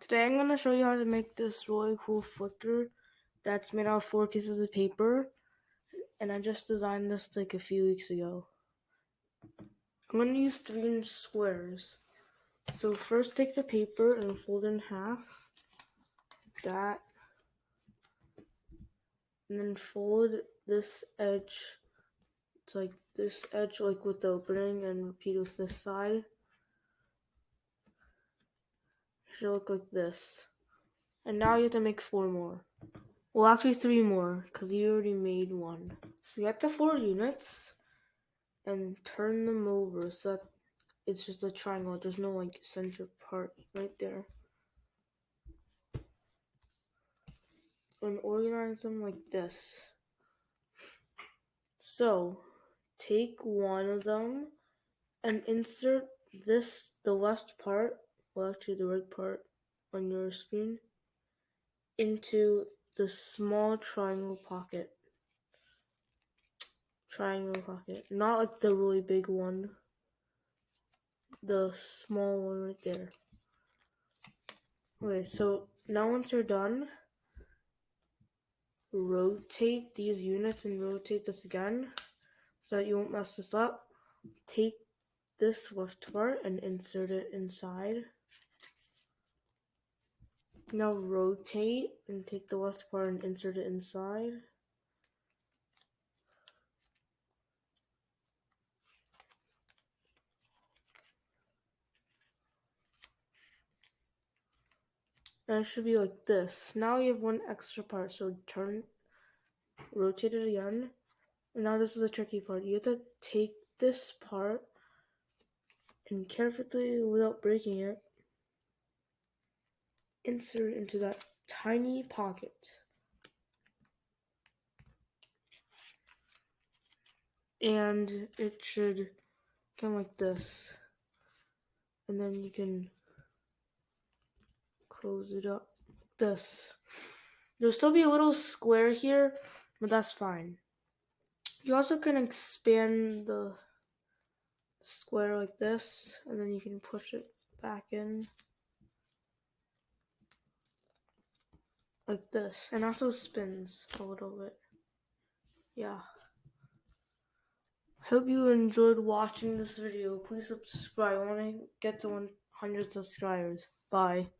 Today I'm going to show you how to make this really cool flicker that's made out of 4 pieces of paper, and I just designed this like a few weeks ago. I'm going to use 3-inch squares. So first take the paper and fold it in half, like that, and then fold this edge to like this edge like with the opening and repeat with this side. It should look like this. And now you have to make 4 more. Well, actually 3 more, because you already made 1. So you get the 4 units and turn them over so that it's just a triangle. There's no like center part right there. And organize them like this. So take one of them and insert the left part, well actually the right part on your screen, into the small triangle pocket. Not like the really big one, the small one right there. Okay, so now once you're done, rotate these units and rotate this again so that you won't mess this up. Take this left part and insert it inside. Now rotate and take the left part and insert it inside. And it should be like this. Now you have one extra part, so rotate it again. And now this is the tricky part. You have to take this part and carefully, without breaking it, insert it into that tiny pocket. And it should come like this. And then you can close it up like this. There'll still be a little square here, but that's fine. You also can expand the square like this, and then you can push it back in like this, and also spins a little bit. Yeah. Hope you enjoyed watching this video. Please subscribe. I want to get to 100 subscribers. Bye.